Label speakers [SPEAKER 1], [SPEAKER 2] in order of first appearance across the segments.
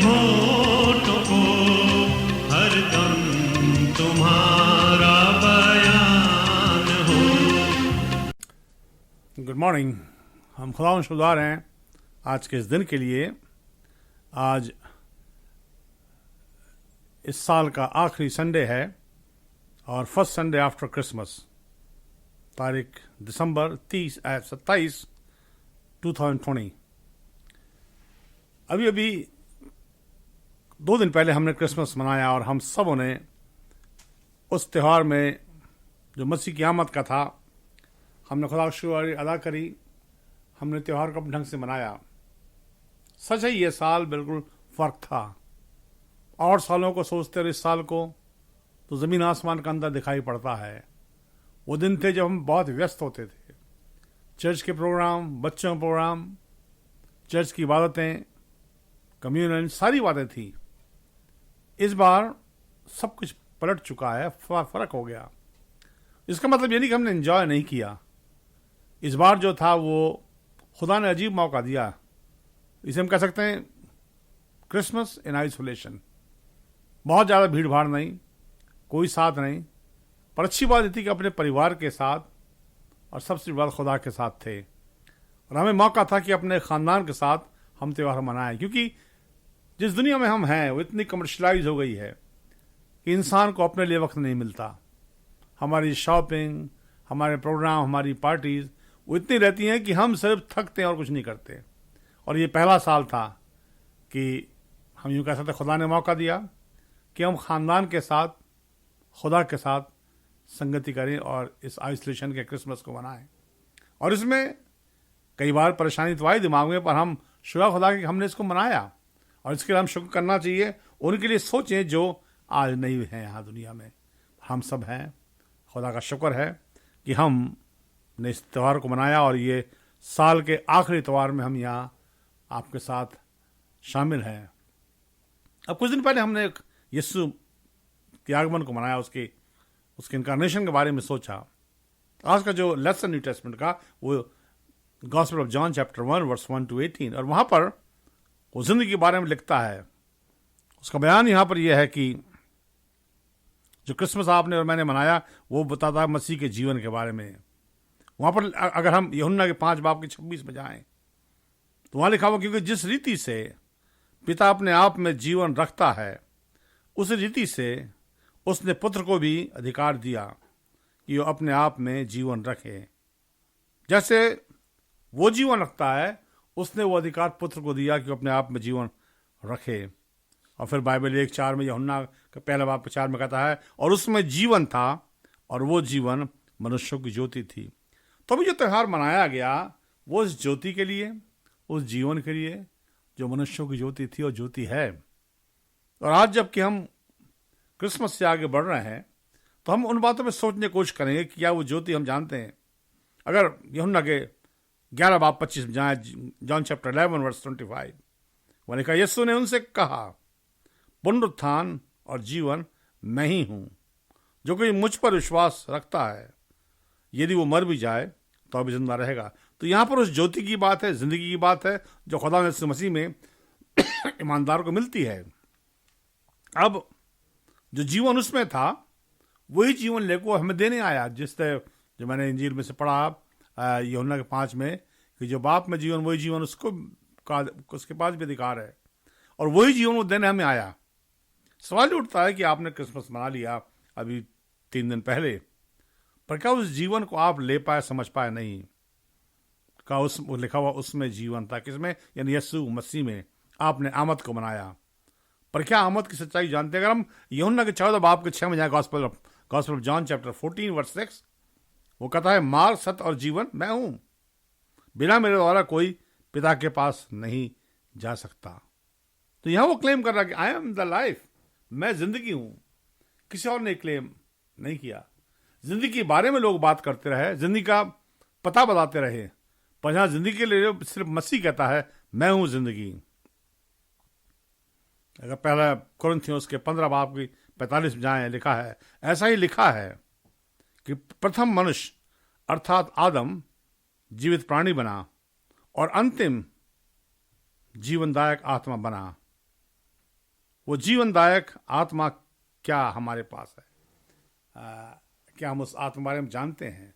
[SPEAKER 1] होठों को हरदम तुम्हारा बयान हो।
[SPEAKER 2] Good morning. हम खुदा शुक्रगुज़ार हैं आज के इस दिन के लिए। आज इस साल का आखिरी संडे है और फर्स्ट संडे आफ्टर क्रिसमस, तारीख दिसंबर 27, 2020। अभी 2 दिन पहले हमने क्रिसमस मनाया और हम सबों ने उस त्यौहार में जो मसीह की आमद का था, हमने खुदा की शुक्रिया अदा करी। हमने त्यौहार को अपने ढंग से मनाया। सच है, ये साल बिल्कुल फ़र्क था। और सालों को सोचते रहे इस साल को तो ज़मीन आसमान का अंदर दिखाई पड़ता है। वो दिन थे जब हम बहुत व्यस्त होते थे। चर्च के प्रोग्राम, बच्चों के प्रोग्राम, चर्च की इबादतें, कम्युनियन, सारी बातें थी। इस बार सब कुछ पलट चुका है, फ़र्क हो गया। इसका मतलब ये नहीं कि हमने एंजॉय नहीं किया। इस बार जो था वो खुदा ने अजीब मौका दिया। इसे हम कह सकते हैं क्रिसमस इन आइसोलेशन। बहुत ज़्यादा भीड़ भाड़ नहीं, कोई साथ नहीं, पर अच्छी बात ये थी कि अपने परिवार के साथ और सबसे बड़ा खुदा के साथ थे। और हमें मौका था कि अपने ख़ानदान के साथ हम त्यौहार मनाएं, क्योंकि जिस दुनिया में हम हैं वो इतनी कमर्शलाइज हो गई है कि इंसान को अपने लिए वक्त नहीं मिलता। हमारी शॉपिंग, हमारे प्रोग्राम, हमारी पार्टीज वो इतनी रहती हैं कि हम सिर्फ थकते हैं और कुछ नहीं करते। और ये पहला साल था कि हम यूँ कह सकते खुदा ने मौका दिया कि हम ख़ानदान के साथ, खुदा के साथ संगति करें और इस आइसोलेशन के क्रिसमस को मनाएं। और इसमें कई बार परेशानी तो आई दिमाग में, पर हम शुक्र खुदा कि हमने इसको मनाया। और इसके लिए हम शुक्र करना चाहिए। उनके लिए सोचें जो आज नहीं हैं यहाँ दुनिया में। हम सब हैं। खुदा का शुक्र है कि हमने इस त्यौहार को मनाया और ये साल के आखिरी त्यौहार में हम यहाँ आपके साथ शामिल हैं। अब कुछ दिन पहले हमने यीशु के आगमन को मनाया, उसके इनकारनेशन के बारे में सोचा। आज का जो लेसन न्यू टेस्टमेंट का वो gospel of John chapter 1 verse 1 to 18, और वहाँ पर वो जिंदगी के बारे में लिखता है। उसका बयान यहाँ पर यह है कि जो क्रिसमस आपने और मैंने मनाया वो बताता है मसीह के जीवन के बारे में। वहाँ पर अगर हम यूहन्ना के 5 बाब के 26 में जाएं तो वहाँ लिखा हुआ, क्योंकि जिस रीति से पिता अपने आप में जीवन रखता है उस रीति से उसने पुत्र को भी अधिकार दिया कि वो अपने आप में जीवन रखे। जैसे वो जीवन रखता है, उसने वो अधिकार पुत्र को दिया कि वो अपने आप में जीवन रखे। और फिर बाइबल 1:4 में यूहन्ना के पहला बाब 4 में कहता है, और उसमें जीवन था और वो जीवन मनुष्यों की ज्योति थी। तो अभी जो त्यौहार मनाया गया वो उस ज्योति के लिए, उस जीवन के लिए जो मनुष्यों की ज्योति थी और ज्योति है। और आज जबकि हम क्रिसमस से आगे बढ़ रहे हैं तो हम उन बातों में सोचने की कोशिश करेंगे कि क्या वो ज्योति हम जानते हैं। अगर यूहन्ना के 11 बाब 25 में जाए, जॉन चैप्टर 11 वर्स 25, वह लिखा, यीशु ने उनसे कहा, पुनरुत्थान और जीवन मैं ही हूं। जो कोई मुझ पर विश्वास रखता है, यदि वो मर भी जाए तो अभी जिंदा रहेगा। तो यहां पर उस ज्योति की बात है, जिंदगी की बात है जो खुदा ने मसीह में ईमानदार को मिलती है। अब जो जीवन उसमें था वही जीवन लेकर हमें देने आया, जिस तरह जो मैंने इंजील में से पढ़ा यूहन्ना के 5 में कि जो बाप में जीवन वही जीवन उसके पास भी अधिकार है और वही जीवन वो देने हमें आया। सवाल उठता है कि आपने क्रिसमस मना लिया अभी 3 दिन पहले, पर क्या उस जीवन को आप ले पाए, समझ पाए? नहीं। का उस लिखा हुआ उसमें जीवन था, किसमें? यानी यीशु मसीह में आपने आमद को मनाया। पर क्या आमद की सच्चाई जानते हैं? अगर हम यूहन्ना के 14 बाब के 6 में जाए, gospel of John chapter 14 verse 6, वो कहता है, मार्ग, सत्य और जीवन मैं हूं, बिना मेरे द्वारा कोई पिता के पास नहीं जा सकता। तो यहां वो क्लेम कर रहा कि आई एम द लाइफ, मैं जिंदगी हूं। किसी और ने क्लेम नहीं किया। जिंदगी के बारे में लोग बात करते रहे, जिंदगी का पता बताते रहे, पर यहां जिंदगी के लिए सिर्फ मसीह कहता है मैं हूं जिंदगी। अगर पहला कुरिन्थियों के 15 बाब की 45 में जाए, लिखा है, ऐसा ही लिखा है कि प्रथम मनुष्य अर्थात आदम जीवित प्राणी बना और अंतिम जीवनदायक आत्मा बना। वो जीवनदायक आत्मा क्या हमारे पास है? क्या हम उस आत्मा के बारे में जानते हैं?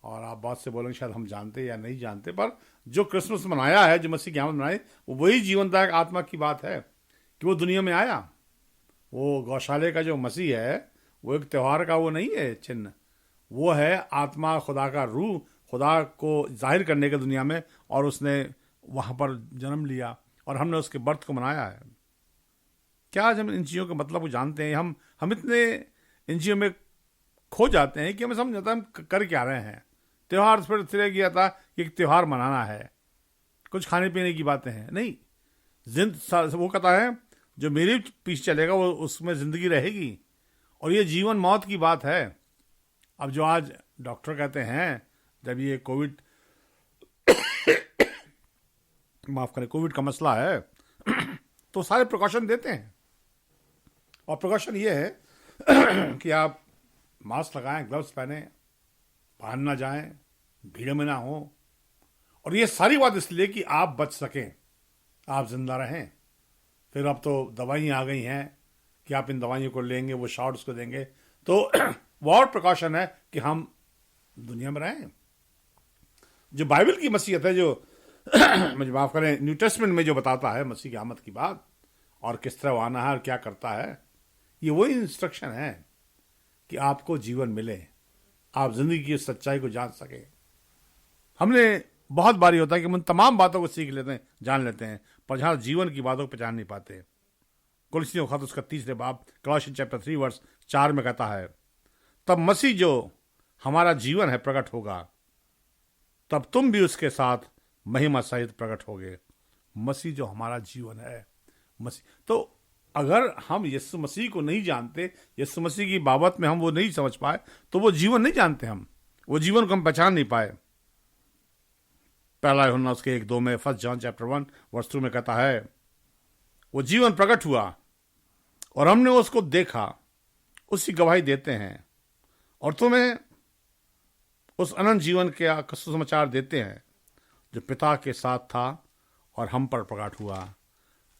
[SPEAKER 2] और आप बात से बोलेंगे शायद हम जानते या नहीं जानते, पर जो क्रिसमस मनाया है, जो मसीह की आमद मनाई, वो वही जीवनदायक आत्मा की बात है कि वो दुनिया में आया। वो गौशाले का जो मसीह है वो एक त्यौहार का वो नहीं है चिन्ह, वो है आत्मा, खुदा का रूह, खुदा को जाहिर करने के दुनिया में, और उसने वहाँ पर जन्म लिया और हमने उसके बर्थ को मनाया है। क्या आज हम इन चीज़ों के मतलब को जानते हैं? हम इतने इन चीज़ों में खो जाते हैं कि हमें समझ आता है हम कर क्या रहे हैं। त्यौहार फिर सिरे गया था कि एक त्यौहार मनाना है, कुछ खाने पीने की बातें हैं, नहीं। वो कहता है जो मेरे पीछे चलेगा वो उसमें ज़िंदगी रहेगी, और ये जीवन मौत की बात है। अब जो आज डॉक्टर कहते हैं, जब ये कोविड माफ करें, कोविड का मसला है तो सारे प्रिकॉशन देते हैं, और प्रिकॉशन ये है कि आप मास्क लगाएं, ग्लव्स पहने, बाहर ना जाएं, भीड़ में ना हो, और ये सारी बात इसलिए कि आप बच सकें, आप जिंदा रहें। फिर अब तो दवाइयाँ आ गई हैं कि आप इन दवाइयों को लेंगे, वो शॉट्स को देंगे, तो वो और प्रिकॉशन है कि हम दुनिया में रहें। जो बाइबल की मसीहत है, जो मुझे माफ करें, न्यू टेस्टमेंट में जो बताता है मसीह की आमद की बात और किस तरह वो आना है और क्या करता है, ये वही इंस्ट्रक्शन है कि आपको जीवन मिले, आप जिंदगी की सच्चाई को जान सके। हमने बहुत बारी होता है कि हम तमाम बातों को सीख लेते हैं, जान लेते हैं, पर जहां जीवन की बातों को पहचान नहीं पाते। कुलसियों का खत उसका 3 बाब कोलोसियंस चैप्टर 3 वर्स 4 में कहता है, तब मसीह जो हमारा जीवन है प्रकट होगा, तब तुम भी उसके साथ महिमा सहित प्रकट होगे। मसीह जो हमारा जीवन है, मसीह। तो अगर हम यीशु मसीह को नहीं जानते, यीशु मसीह की बाबत में हम वो नहीं समझ पाए, तो वो जीवन नहीं जानते, हम वो जीवन को हम पहचान नहीं पाए। पहला यूहन्ना उसके 1-2 में, 1 जॉन चैप्टर 1 वर्स 2 में कहता है, वो जीवन प्रकट हुआ और हमने उसको देखा, उसकी गवाही देते हैं, और तुम्हें उस अनंत जीवन के सुसमाचार देते हैं जो पिता के साथ था और हम पर प्रकट हुआ।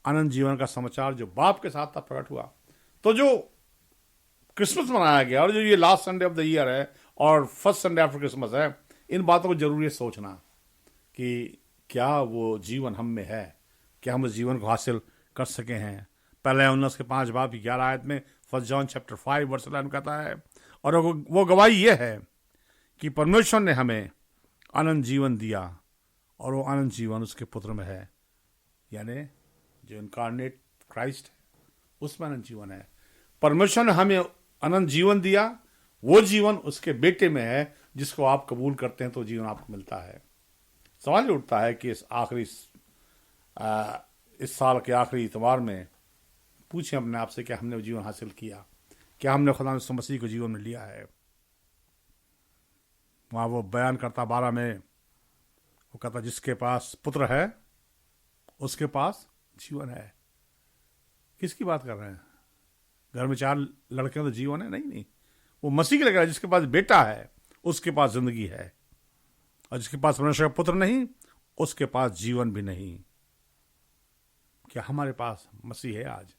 [SPEAKER 2] अनंत जीवन का समाचार जो बाप के साथ था प्रकट हुआ। तो जो क्रिसमस मनाया गया और जो ये last Sunday off the year है और फर्स्ट संडे आफ्टर क्रिसमस है, इन बातों को जरूरी है सोचना कि क्या वो जीवन हम में है, क्या हम उस जीवन को हासिल कर सके हैं। पहले 19 के 5 बाब की 11 आयत में 1 जॉन चैप्टर 5 वर्स 11 कहता है, और वो गवाही ये है कि परमेश्वर ने हमें अनंत जीवन दिया और वो अनंत जीवन उसके पुत्र में है, यानी जो इनकारनेट क्राइस्ट है उसमें अनंत जीवन है। परमेश्वर ने हमें अनंत जीवन दिया, वो जीवन उसके बेटे में है, जिसको आप कबूल करते हैं तो जीवन आपको मिलता है। सवाल उठता है कि इस साल के आखिरी इतवार में पूछें अपने आप से, क्या हमने वो जीवन हासिल किया, क्या हमने खुदा यीशु मसीह को जीवन में लिया है। वहां वो बयान करता 12 में, वो कहता जिसके पास पुत्र है उसके पास जीवन है। किसकी बात कर रहे हैं? घर में 4 लड़के हैं तो जीवन है? नहीं, वो मसीह की लग रहा है। जिसके पास बेटा है उसके पास जिंदगी है, और जिसके पास परमेश्वर का पुत्र नहीं उसके पास जीवन भी नहीं। क्या हमारे पास मसीह है? आज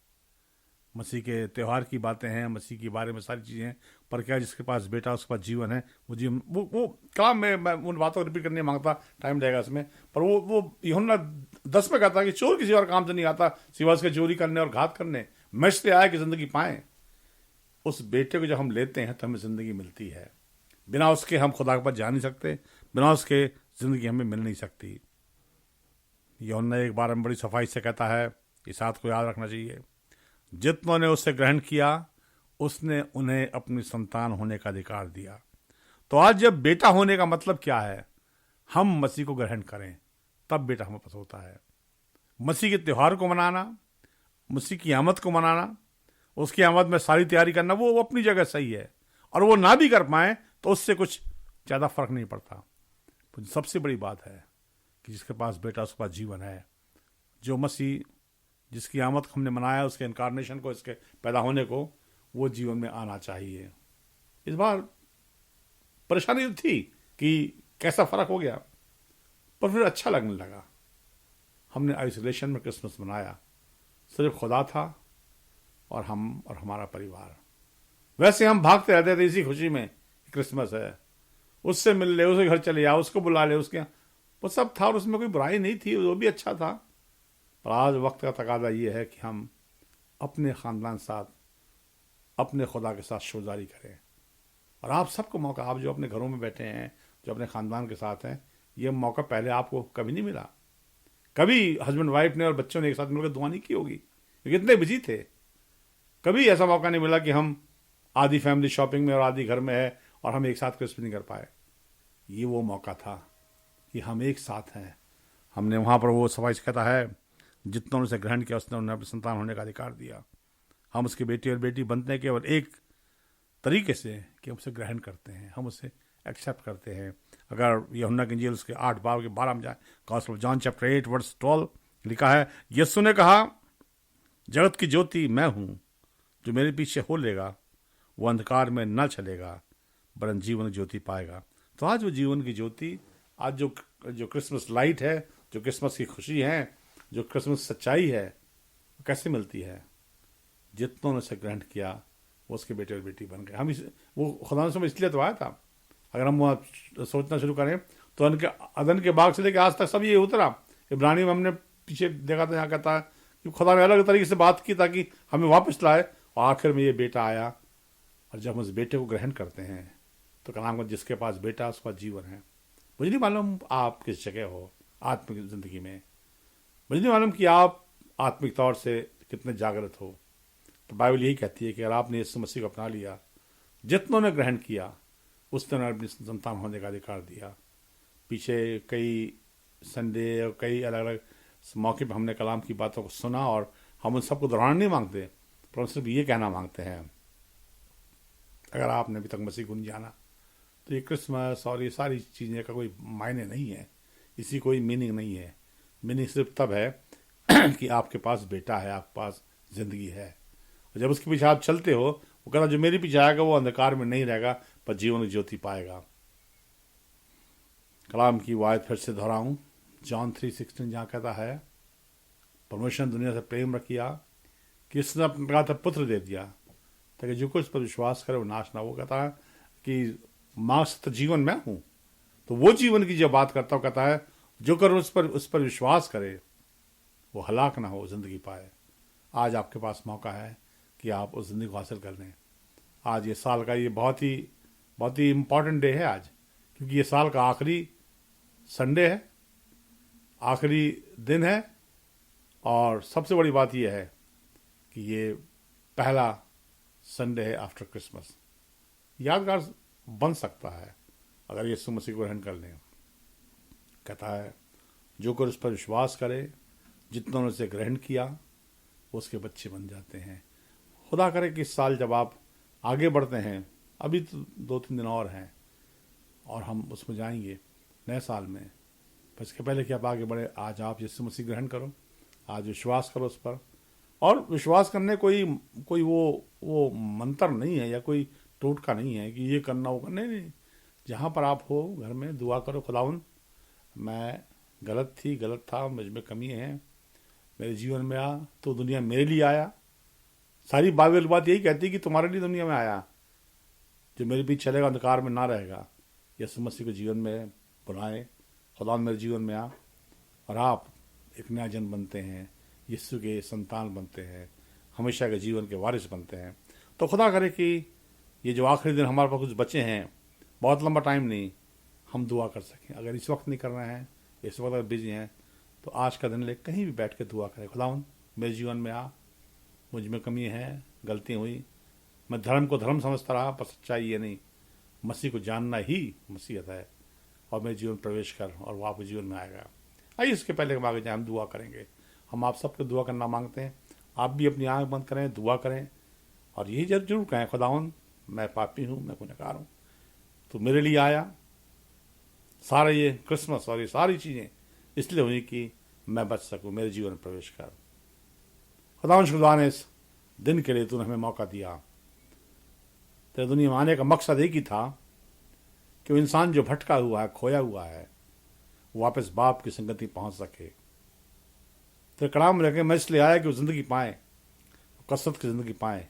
[SPEAKER 2] मसीह के त्यौहार की बातें हैं, मसीह के बारे में सारी चीजें, पर क्या जिसके पास बेटा उसके पास जीवन है? वो जीवन, वो कलाम में मैं उन बातों को रिपीट करने मांगता, टाइम लगेगा इसमें, पर वो यूहन्ना 10 में कहता कि चोर किसी और काम से नहीं आता सिवा उसके चोरी करने और घात करने, मैं इसलिए आया कि जिंदगी पाएं। उस बेटे को जब हम लेते हैं तो हमें जिंदगी मिलती है। बिना उसके हम खुदा के पास जा नहीं सकते, बिना उसके जिंदगी हमें मिल नहीं सकती। यूहन्ना एक बार बड़ी सफाई से कहता है, इस बात को याद रखना चाहिए, जितनों ने उससे ग्रहण किया उसने उन्हें अपनी संतान होने का अधिकार दिया। तो आज जब बेटा होने का मतलब क्या है, हम मसीह को ग्रहण करें तब बेटा हमारे पास होता है। मसीह के त्यौहार को मनाना, मसीह की आमद को मनाना, उसकी आमद में सारी तैयारी करना, वो अपनी जगह सही है, और वो ना भी कर पाए तो उससे कुछ ज़्यादा फर्क नहीं पड़ता। तो सबसे बड़ी बात है कि जिसके पास बेटा उसके पास जीवन है। जो मसीह जिसकी आमद हमने मनाया, उसके इनकारनेशन को, इसके पैदा होने को, वो जीवन में आना चाहिए। इस बार परेशानी थी कि कैसा फर्क हो गया, पर फिर अच्छा लगने लगा। हमने आइसोलेशन में क्रिसमस मनाया, सिर्फ खुदा था और हम और हमारा परिवार। वैसे हम भागते रहते थे इसी खुशी में, क्रिसमस है, उससे मिल ले, उसे घर चले जाओ, उसको बुला ले, उसके वो सब था और उसमें कोई बुराई नहीं थी, वो भी अच्छा था। पर आज वक्त का तकाजा ये है कि हम अपने ख़ानदान साथ, अपने खुदा के साथ शोजारी करें। और आप सबको मौका, आप जो अपने घरों में बैठे हैं, जो अपने ख़ानदान के साथ हैं, ये मौका पहले आपको कभी नहीं मिला। कभी हस्बैंड वाइफ ने और बच्चों ने एक साथ मिलकर दुआ नहीं की होगी, क्योंकि इतने बिजी थे। कभी ऐसा मौका नहीं मिला कि हम आधी फैमिली शॉपिंग में और आधी घर में है और हम एक साथ क्रिसमस नहीं कर पाए। ये वो मौका था कि हम एक साथ हैं। हमने वहाँ पर वो सफाई कहता है, जितनों ने उसे ग्रहण किया उसने उन्हें अपने संतान होने का अधिकार दिया। हम उसके बेटी और बेटी बनते हैं केवल एक तरीके से कि हम उसे ग्रहण करते हैं, हम उसे एक्सेप्ट करते हैं। अगर यूहन्ना की इंजील उसके 8 बाब के 12 में जाए, gospel of John chapter 8 verse 12 लिखा है, यीशु ने कहा, जगत की ज्योति मैं हूँ, जो मेरे पीछे हो लेगा वो अंधकार में न चलेगा वरन जीवन की ज्योति पाएगा। तो आज वो जीवन की ज्योति, आज जो क्रिसमस लाइट है, जो क्रिसमस की खुशी है, जो क्रिसमस सच्चाई है, वो कैसे मिलती है? जितनों ने उसे ग्रहण किया वो उसके बेटे और बेटी बन गए। हम वो खुदा से इसलिए तो आया था। अगर हम सोचना शुरू करें तो अदन के बाग से लेकर आज तक सब ये उतरा। इब्रानी में हमने पीछे देखा था, यहाँ कहता है कि खुदा ने अलग तरीके से बात की ताकि हमें वापस लाए, और आखिर में ये बेटा आया। और जब हम उस बेटे को ग्रहण करते हैं तो कलाम का, जिसके पास बेटा उसके पास जीवन है। मुझे नहीं मालूम आप किस जगह हो आत्मिक जिंदगी में, मुझे नहीं मालूम कि आप आत्मिक तौर से कितने जागृत हो। तो बाइबल यही कहती है कि अगर आपने यीशु मसीह को अपना लिया, जितनों ने ग्रहण किया उसने अपनी संतान होने का अधिकार दिया। पीछे कई संडे और कई अलग अलग मौके पर हमने कलाम की बातों को सुना, और हम उन सबको दोहराना नहीं मांगते, पर हम सिर्फ ये कहना मांगते हैं, अगर आपने अभी तक मसीह को नहीं जाना तो ये क्रिसमस और ये सारी चीज़ें का कोई मायने नहीं है, इसी कोई मीनिंग नहीं है। मीनिंग सिर्फ तब है कि आपके पास बेटा है, आपके पास ज़िंदगी है, और जब उसके पीछे आप चलते हो, वो कहता जो मेरे पीछे आएगा वो अंधकार में नहीं रहेगा पर जीवन की ज्योति पाएगा। कलाम की वायद फिर से दोहराऊं, जॉन 3:16 जहाँ कहता है, परमेश्वर ने दुनिया से प्रेम रखिया कि इसने अपना पुत्र दे दिया ताकि जो कुछ पर विश्वास करे वो नाश ना हो। कहता है कि माँ सत्य जीवन मैं हूँ। तो वो जीवन की जो बात करता हूँ, कहता है जो कर उस पर विश्वास करे वो हलाक ना हो, जिंदगी पाए। आज आपके पास मौका है कि आप उस जिंदगी को हासिल कर लें। आज ये साल का ये बहुत ही इम्पॉर्टेंट डे है आज, क्योंकि ये साल का आखिरी संडे है, आखिरी दिन है, और सबसे बड़ी बात यह है कि ये पहला संडे है आफ्टर क्रिसमस। यादगार बन सकता है अगर यीशु मसीह को ग्रहण कर लें। कहता है जो कोई उस पर विश्वास करे, जितनों ने उसे ग्रहण किया वो उसके बच्चे बन जाते हैं। खुदा करे कि इस साल जब आप आगे बढ़ते हैं, अभी तो 2-3 दिन और हैं और हम उसमें जाएंगे नए साल में, पर इसके पहले कि आप आगे बढ़े, आज आप यीशु मसीह ग्रहण करो, आज विश्वास करो उस पर। और विश्वास करने कोई वो मंत्र नहीं है या कोई टोटका नहीं है कि ये करना वो करना, नहीं। जहाँ पर आप हो घर में दुआ करो, खुदावंद मैं गलत था, मुझ में कमी है, मेरे जीवन में आ तो दुनिया मेरे लिए आया। सारी बाइबल बात यही कहती है कि तुम्हारे लिए दुनिया में आया, जो मेरे पीछे चलेगा अंधकार में ना रहेगा। यीशु मसीह को जीवन में बुलाएं, खुदा मेरे जीवन में आ, और आप एक नया जन्म बनते हैं, यीशु के संतान बनते हैं, हमेशा के जीवन के वारिस बनते हैं। तो खुदा करे कि ये जो आखिरी दिन हमारे पास कुछ बचे हैं, बहुत लंबा टाइम नहीं, हम दुआ कर सकें। अगर इस वक्त नहीं कर रहे हैं, इस वक्त अगर बिजी हैं, तो आज का दिन ले कहीं भी बैठ के दुआ करें, खुदावंद मेरे जीवन में आ, मुझ में कमी है, गलती हुई, मैं धर्म को धर्म समझता रहा पर सच्चाई ये नहीं, मसीह को जानना ही मसीहत है, और मेरे जीवन प्रवेश कर और वो आपके जीवन में आएगा। आइए इसके पहले हम आगे जाए, हम दुआ करेंगे। हम आप सबको दुआ करना मांगते हैं, आप भी अपनी आँख बंद करें, दुआ करें, और यही जरूर कहें खुदावंद मैं पापी हूँ, मैं गुनहगार हूँ, तो मेरे लिए आया। सारा ये क्रिसमस और ये सारी चीज़ें इसलिए हुई कि मैं बच सकूँ, मेरे जीवन में प्रवेश कर। खुदा ने इस दिन के लिए तूने हमें मौका दिया। तेरे दुनिया में आने का मकसद एक ही था कि वो इंसान जो भटका हुआ है, खोया हुआ है, वो वापस बाप की संगति पहुंच सके। तेरे कलाम में रखे मैं इसलिए आया कि वो जिंदगी पाए। कसरत की ज़िंदगी पाएं।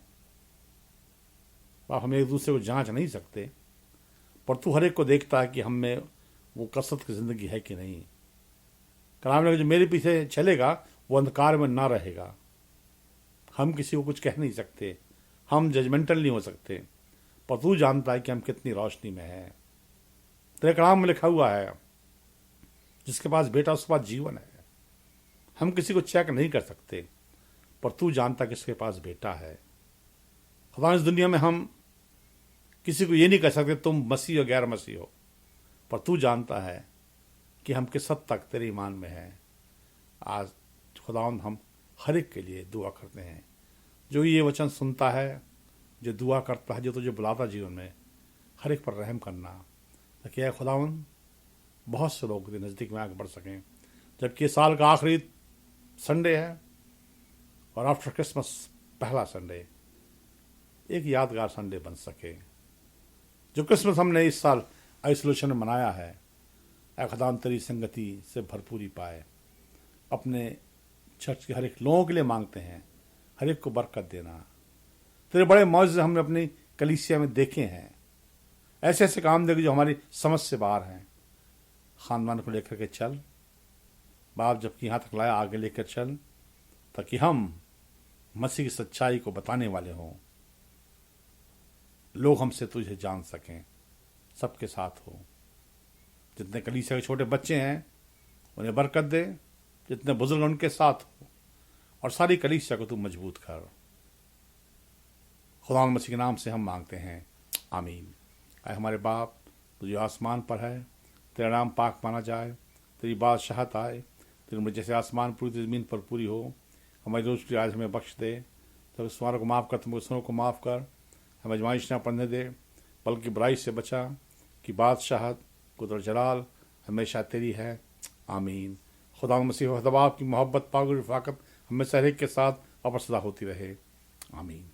[SPEAKER 2] बाप, हम एक दूसरे को जांच नहीं सकते, पर तू हर एक को देखता है कि हम में वो कसरत की ज़िंदगी है कि नहीं। कलाम ने जो मेरे पीछे चलेगा वो अंधकार में ना रहेगा। हम किसी को कुछ कह नहीं सकते, हम जजमेंटल नहीं हो सकते, पर तू जानता है कि हम कितनी रोशनी में हैं। तेरे कलाम में लिखा हुआ है, जिसके पास बेटा उसके पास जीवन है। हम किसी को चेक नहीं कर सकते, पर तू जानता किसके पास बेटा है। खुदा, इस दुनिया में हम किसी को ये नहीं कह सकते तुम मसीह हो गैर मसीह हो, पर तू जानता है कि हम किस हद तक तेरे ईमान में हैं। आज खुदावंद हम हर एक के लिए दुआ करते हैं जो ये वचन सुनता है, जो दुआ करता है, जो तुझे बुलाता जीवन में, हर एक पर रहम करना, ताकि यह खुदावंद बहुत से लोग तेरे नज़दीक में आगे बढ़ सकें। जबकि साल का आखिरी संडे है और आफ्टर क्रिसमस पहला संडे एक यादगार संडे बन सके। जो क्रिसमस हमने इस साल आइसोलेशन में मनाया है, ऐ खुदावंद तेरी संगति से भरपूरी पाए। अपने चर्च के हर एक लोगों के लिए मांगते हैं, हर एक को बरकत देना। तेरे बड़े मौजूद हमने अपनी कलीसिया में देखे हैं, ऐसे ऐसे काम देखे जो हमारी समझ से बाहर हैं। खानदान को लेकर के चल बाप, जबकि यहाँ तक लाया आगे लेकर चल, ताकि हम मसीह की सच्चाई को बताने वाले हों, लोग हमसे तुझे जान सकें। सबके साथ हो। जितने कलीसिया के छोटे बच्चे हैं उन्हें बरकत दे, जितने बुजुर्ग उनके साथ हो, और सारी कलीसिया को तू मजबूत कर। खुदा मसीह के नाम से हम मांगते हैं, आमीन। आए हमारे बाप, तू जो आसमान पर है, तेरा नाम पाक माना जाए, तेरी बादशाहत आए, तेरी मुझे जैसे आसमान पूरी ज़मीन पर पूरी हो। हमारी रोज़ की आज हमें बख्श दे, तो सुमारों को माफ़ कर, तुम गुस्सों को माफ़ कर। हमें आजमाइश ना पड़ने दे, बल्कि बुराई से बचा, कि बादशाहत कुदरत जलाल हमेशा तेरी है, आमीन। खुदा मसीह बाप की मोहब्बत, पाक और रफ़ाकत हमें हर एक के साथ और सदा होती रहे, आमीन।